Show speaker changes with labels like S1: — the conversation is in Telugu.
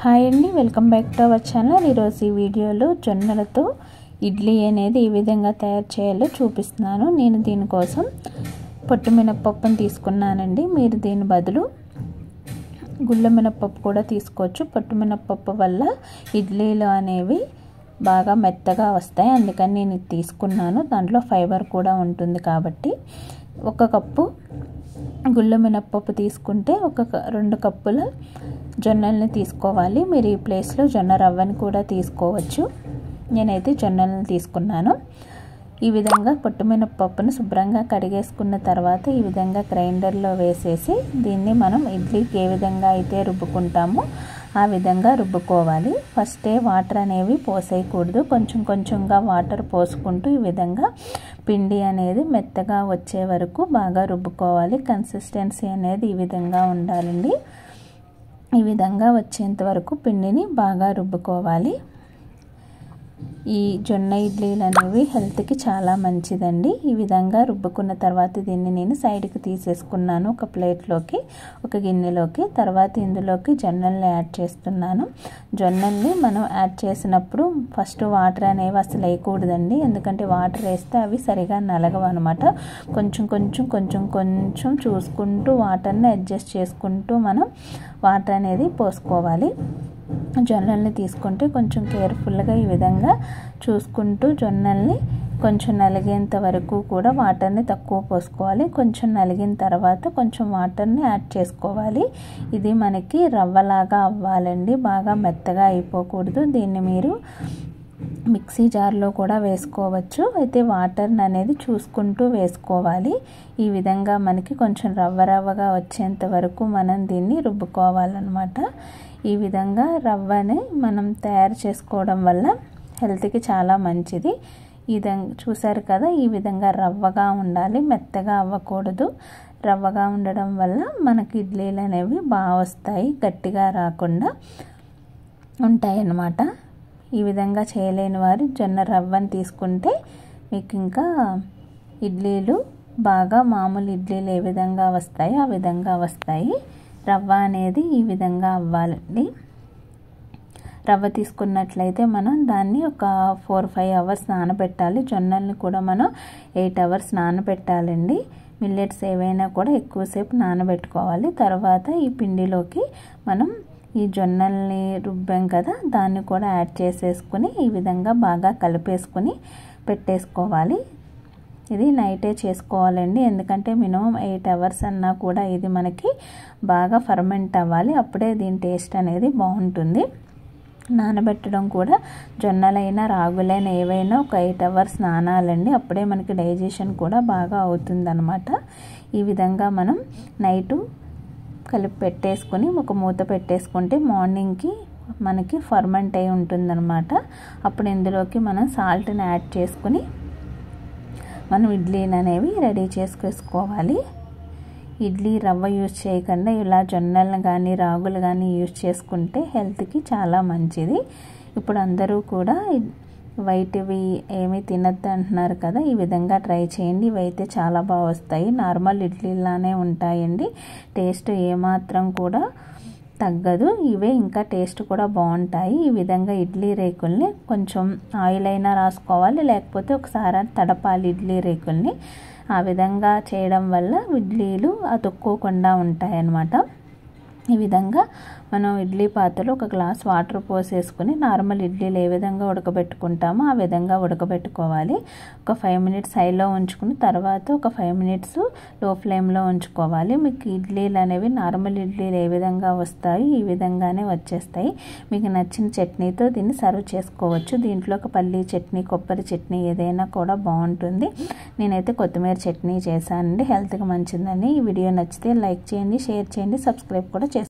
S1: హాయ్ అండి, welcome back to our channel. ఈరోజు ఈ వీడియోలో జొన్నలతో ఇడ్లీ అనేది ఏ విధంగా తయారు చేయాలో చూపిస్తున్నాను. నేను దీనికోసం పొట్టు మినపప్పును తీసుకున్నానండి. మీరు దీని బదులు గుళ్ళ మినపప్పు కూడా తీసుకోవచ్చు. పొట్టు మినపప్పు వల్ల ఇడ్లీలు అనేవి బాగా మెత్తగా వస్తాయి, అందుకని నేను ఇది తీసుకున్నాను. దాంట్లో ఫైబర్ కూడా ఉంటుంది కాబట్టి. 1 కప్పు గుళ్ళ మినపప్పు తీసుకుంటే 2 కప్పుల జొన్నల్ని తీసుకోవాలి. మీరు ఈ ప్లేస్లో జొన్న రవ్వని కూడా తీసుకోవచ్చు. నేనైతే జొన్నల్ని తీసుకున్నాను. ఈ విధంగా పొట్టు మినపప్పును శుభ్రంగా కడిగేసుకున్న తర్వాత ఈ విధంగా గ్రైండర్లో వేసేసి దీన్ని మనం ఇడ్లీకి ఏ విధంగా అయితే రుబ్బుకుంటామో ఆ విధంగా రుబ్బుకోవాలి. ఫస్టే వాటర్ అనేవి పోసేయకూడదు. కొంచెం కొంచెంగా వాటర్ పోసుకుంటూ ఈ విధంగా పిండి అనేది మెత్తగా వచ్చే వరకు బాగా రుబ్బుకోవాలి. కన్సిస్టెన్సీ అనేది ఈ విధంగా ఉండాలండి. ఈ విధంగా వచ్చేంత వరకు పిండిని బాగా రుబ్బుకోవాలి. ఈ జొన్న ఇడ్లీలు అనేవి హెల్త్కి చాలా మంచిదండి. ఈ విధంగా రుబ్బుకున్న తర్వాత దీన్ని నేను సైడ్కి తీసేసుకున్నాను, ఒక ప్లేట్లోకి, ఒక గిన్నెలోకి. తర్వాత ఇందులోకి జొన్నల్ని యాడ్ చేస్తున్నాను. జొన్నల్ని మనం యాడ్ చేసినప్పుడు ఫస్ట్ వాటర్ అనేవి అసలు వేయకూడదండి, ఎందుకంటే వాటర్ వేస్తే అవి సరిగా నలగవు అనమాట. కొంచెం చూసుకుంటూ వాటర్ని అడ్జస్ట్ చేసుకుంటూ మనం వాటర్ అనేది పోసుకోవాలి. జొన్నల్ని తీసుకుంటే కొంచెం కేర్ఫుల్గా ఈ విధంగా చూసుకుంటూ జొన్నల్ని కొంచెం నలిగేంత వరకు కూడా వాటర్ని తక్కువ పోసుకోవాలి. కొంచెం నలిగిన తర్వాత కొంచెం వాటర్ని యాడ్ చేసుకోవాలి. ఇది మనకి రవ్వలాగా అవ్వాలండి, బాగా మెత్తగా అయిపోకూడదు. దీన్ని మీరు మిక్సీ జార్లో కూడా వేసుకోవచ్చు, అయితే వాటర్ని అనేది చూసుకుంటూ వేసుకోవాలి. ఈ విధంగా మనకి కొంచెం రవ్వగా వచ్చేంత వరకు మనం దీన్ని రుబ్బుకోవాలన్నమాట. ఈ విధంగా రవ్వని మనం తయారు చేసుకోవడం వల్ల హెల్త్కి చాలా మంచిది. ఈ విధంగా చూసారు కదా, ఈ విధంగా రవ్వగా ఉండాలి, మెత్తగా అవ్వకూడదు. రవ్వగా ఉండడం వల్ల మనకి ఇడ్లీలు అనేవి బాగా వస్తాయి, గట్టిగా రాకుండా ఉంటాయి అన్నమాట. ఈ విధంగా చేయలేని వారు జొన్న రవ్వని తీసుకుంటే మీకు ఇంకా ఇడ్లీలు బాగా మామూలు ఇడ్లీలు ఏ విధంగా వస్తాయో ఆ విధంగా వస్తాయి. రవ్వ అనేది ఈ విధంగా అవ్వాలండి. రవ్వ తీసుకున్నట్లయితే మనం దాన్ని ఒక 4-5 అవర్స్ నానబెట్టాలి. జొన్నల్ని కూడా మనం 8 అవర్స్ నానబెట్టాలండి. మిల్లెట్స్ ఏవైనా కూడా ఎక్కువసేపు నానబెట్టుకోవాలి. తర్వాత ఈ పిండిలోకి మనం ఈ జొన్నల్ని రుబ్బాం కదా, దాన్ని కూడా యాడ్ చేసేసుకుని ఈ విధంగా బాగా కలిపేసుకుని పెట్టేసుకోవాలి. ఇది నైటే చేసుకోవాలండి, ఎందుకంటే మినిమం 8 అవర్స్ అన్నా కూడా ఇది మనకి బాగా ఫర్మెంట్ అవ్వాలి. అప్పుడే దీని టేస్ట్ అనేది బాగుంటుంది. నానబెట్టడం కూడా జొన్నలైనా రాగులైనా ఏవైనా ఒక 8 అవర్స్ నానాలండి, అప్పుడే మనకి డైజెషన్ కూడా బాగా అవుతుందన్నమాట. ఈ విధంగా మనం నైటు కలిపి పెట్టేసుకుని ఒక మూత పెట్టేసుకుంటే మార్నింగ్కి మనకి ఫర్మెంట్ అయి ఉంటుందన్నమాట. అప్పుడు ఇందులోకి మనం సాల్ట్ని యాడ్ చేసుకుని మనం ఇడ్లీలు అనేవి రెడీ చేసుకోవాలి. ఇడ్లీ రవ్వ యూజ్ చేయకుండా ఇలా జొన్నలను కానీ రాగులు కానీ యూజ్ చేసుకుంటే హెల్త్కి చాలా మంచిది. ఇప్పుడు అందరూ కూడా వైట్వి ఏమీ తినద్దు అంటున్నారు కదా, ఈ విధంగా ట్రై చేయండి. ఇవైతే చాలా బాగా వస్తాయి, నార్మల్ ఇడ్లీలానే ఉంటాయండి. టేస్ట్ ఏమాత్రం కూడా తగ్గదు, ఇవే ఇంకా టేస్ట్ కూడా బాగుంటాయి. ఈ విధంగా ఇడ్లీ రేకుల్ని కొంచెం ఆయిల్ అయినా రాసుకోవాలి, లేకపోతే ఒకసారి తడపాలి ఇడ్లీ రేకుల్ని. ఆ విధంగా చేయడం వల్ల ఇడ్లీలు అతుక్కోకుండా ఉంటాయి అన్నమాట. ఈ విధంగా మనం ఇడ్లీ పాత్రలో 1 గ్లాస్ వాటర్ పోసేసుకుని నార్మల్ ఇడ్లీలు ఏ విధంగా ఉడకబెట్టుకుంటామో ఆ విధంగా ఉడకబెట్టుకోవాలి. ఒక 5 మినిట్స్ హైలో ఉంచుకుని తర్వాత ఒక 5 మినిట్స్ లో ఫ్లేమ్లో ఉంచుకోవాలి. మీకు ఇడ్లీలు అనేవి నార్మల్ ఇడ్లీలు ఏ విధంగా వస్తాయి ఈ విధంగానే వచ్చేస్తాయి. మీకు నచ్చిన చట్నీతో దీన్ని సర్వ్ చేసుకోవచ్చు. దీంట్లో ఒక పల్లీ చట్నీ, కొబ్బరి చట్నీ ఏదైనా కూడా బాగుంటుంది. నేనైతే కొత్తిమీర చట్నీ చేశానండి, హెల్త్కి మంచిదని. ఈ వీడియో నచ్చితే లైక్ చేయండి, షేర్ చేయండి, సబ్స్క్రైబ్ కూడా చేయండి.